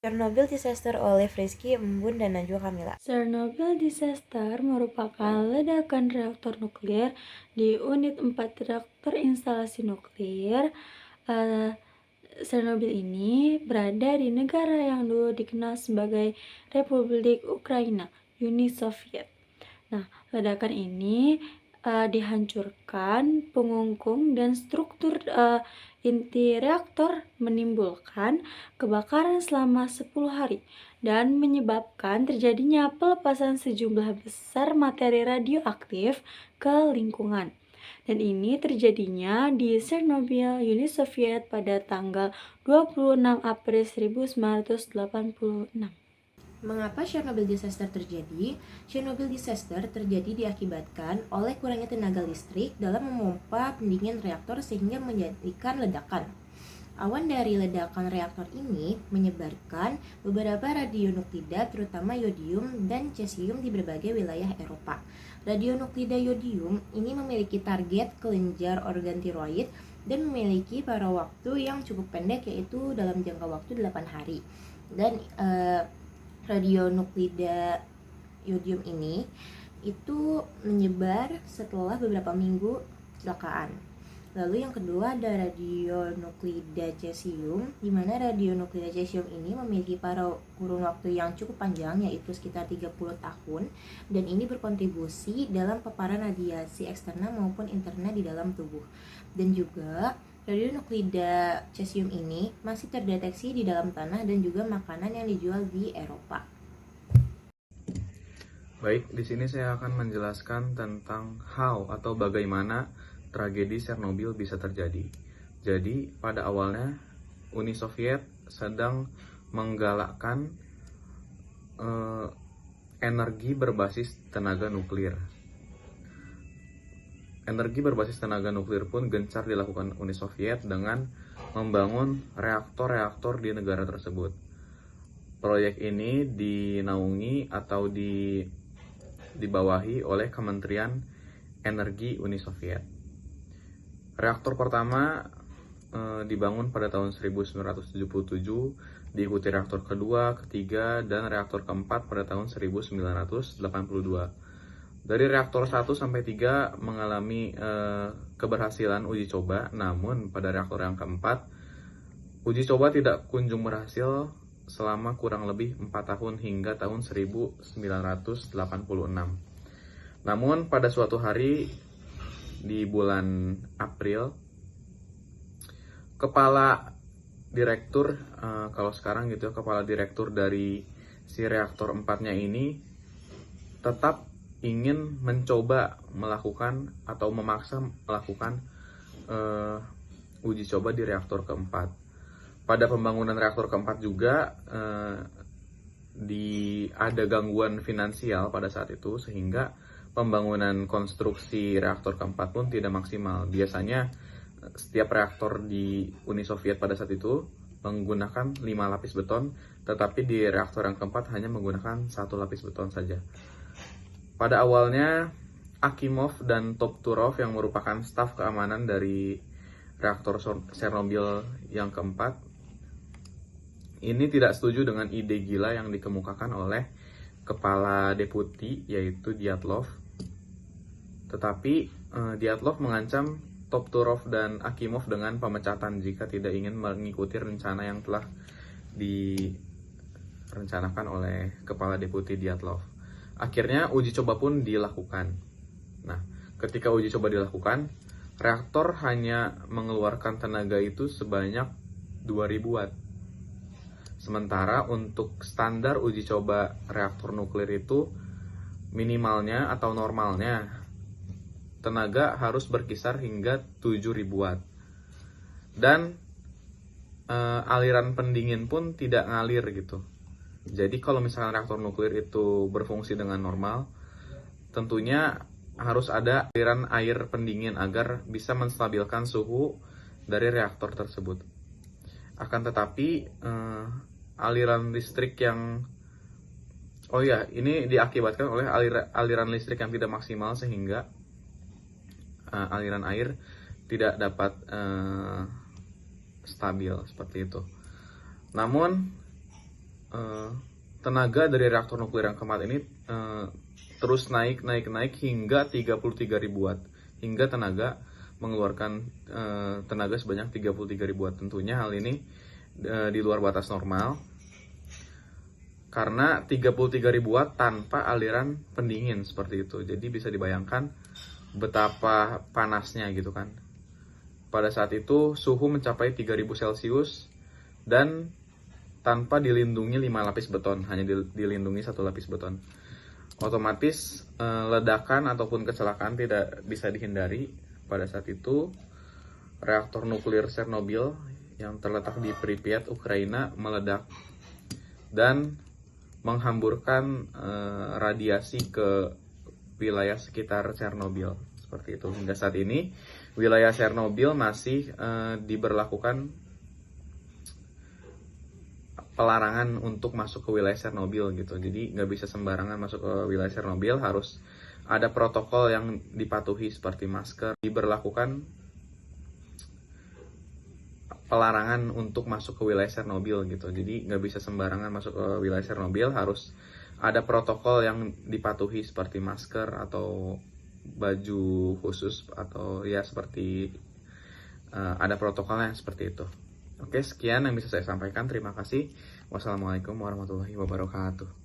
Chernobyl Disaster oleh Rizky Embun dan Najwa Kamila. Chernobyl Disaster merupakan ledakan reaktor nuklir di unit 4 reaktor instalasi nuklir. Chernobyl ini berada di negara yang dulu dikenal sebagai Republik Ukraina, Uni Soviet. Nah, ledakan ini dihancurkan pengungkung dan struktur inti reaktor, menimbulkan kebakaran selama 10 hari dan menyebabkan terjadinya pelepasan sejumlah besar materi radioaktif ke lingkungan. Dan ini terjadinya di Chernobyl, Uni Soviet pada tanggal 26 April 1986. Mengapa Chernobyl Disaster terjadi? Chernobyl Disaster terjadi diakibatkan oleh kurangnya tenaga listrik dalam memompa pendingin reaktor sehingga menjadikan ledakan. Awan dari ledakan reaktor ini menyebarkan beberapa radionuklida terutama yodium dan cesium di berbagai wilayah Eropa. Radionuklida yodium ini memiliki target kelenjar organ tiroid dan memiliki para waktu yang cukup pendek, yaitu dalam jangka waktu 8 hari. Dan radionuklida yodium ini itu menyebar setelah beberapa minggu kecelakaan. Lalu yang kedua ada radionuklida cesium, di mana radionuklida cesium ini memiliki kurun waktu yang cukup panjang, yaitu sekitar 30 tahun, dan ini berkontribusi dalam paparan radiasi eksternal maupun internal di dalam tubuh. Dan juga radionuklida cesium ini masih terdeteksi di dalam tanah dan juga makanan yang dijual di Eropa. Baik, di sini saya akan menjelaskan tentang how atau bagaimana tragedi Chernobyl bisa terjadi. Jadi, pada awalnya Uni Soviet sedang menggalakkan energi berbasis tenaga nuklir. Energi berbasis tenaga nuklir pun gencar dilakukan Uni Soviet dengan membangun reaktor-reaktor di negara tersebut. Proyek ini dinaungi atau dibawahi oleh Kementerian Energi Uni Soviet. Reaktor pertama dibangun pada tahun 1977, diikuti reaktor kedua, ketiga, dan reaktor keempat pada tahun 1982. Dari reaktor 1 sampai 3 mengalami keberhasilan uji coba, namun pada reaktor yang keempat, uji coba tidak kunjung berhasil selama kurang lebih 4 tahun hingga tahun 1986. Namun pada suatu hari di bulan April, kepala direktur kalau sekarang gitu, kepala direktur dari si reaktor 4-nya ini tetap ingin mencoba melakukan atau memaksa melakukan uji coba di reaktor keempat. Pada pembangunan reaktor keempat juga ada gangguan finansial pada saat itu, sehingga pembangunan konstruksi reaktor keempat pun tidak maksimal. Biasanya setiap reaktor di Uni Soviet pada saat itu menggunakan 5 lapis beton, tetapi di reaktor yang keempat hanya menggunakan 1 lapis beton saja. Pada awalnya, Akimov dan Topturov yang merupakan staf keamanan dari reaktor Chernobyl yang keempat ini tidak setuju dengan ide gila yang dikemukakan oleh kepala deputi, yaitu Dyatlov. Tetapi Dyatlov mengancam Topturov dan Akimov dengan pemecatan jika tidak ingin mengikuti rencana yang telah direncanakan oleh kepala deputi Dyatlov. Akhirnya uji coba pun dilakukan. Nah, ketika uji coba dilakukan, reaktor hanya mengeluarkan tenaga itu sebanyak 2000 watt. Sementara untuk standar uji coba reaktor nuklir itu minimalnya atau normalnya tenaga harus berkisar hingga 7000 watt. Dan aliran pendingin pun tidak ngalir gitu. Jadi kalau misalnya reaktor nuklir itu berfungsi dengan normal, tentunya harus ada aliran air pendingin agar bisa menstabilkan suhu dari reaktor tersebut. Akan tetapi aliran listrik yang ini diakibatkan oleh aliran listrik yang tidak maksimal, sehingga aliran air tidak dapat stabil seperti itu. Namun tenaga dari reaktor nuklir yang keempat ini terus naik hingga 33.000 watt, hingga tenaga mengeluarkan tenaga sebanyak 33.000 watt. Tentunya hal ini di luar batas normal karena 33.000 watt tanpa aliran pendingin seperti itu. Jadi bisa dibayangkan betapa panasnya gitu kan. Pada saat itu suhu mencapai 3000 Celcius dan tanpa dilindungi 5 lapis beton, hanya dilindungi 1 lapis beton. Otomatis ledakan ataupun kecelakaan tidak bisa dihindari. Pada saat itu reaktor nuklir Chernobyl yang terletak di Pripyat, Ukraina meledak dan menghamburkan radiasi ke wilayah sekitar Chernobyl. Seperti itu. Hingga saat ini wilayah Chernobyl masih diberlakukan pelarangan untuk masuk ke wilayah Chernobyl gitu. Jadi nggak bisa sembarangan masuk ke wilayah Chernobyl, harus ada protokol yang dipatuhi seperti masker. Diberlakukan pelarangan untuk masuk ke wilayah Chernobyl gitu. Jadi nggak bisa sembarangan masuk ke wilayah Chernobyl, harus ada protokol yang dipatuhi seperti masker atau baju khusus, atau ya seperti ada protokolnya seperti itu. Oke, sekian yang bisa saya sampaikan. Terima kasih. Wassalamualaikum warahmatullahi wabarakatuh.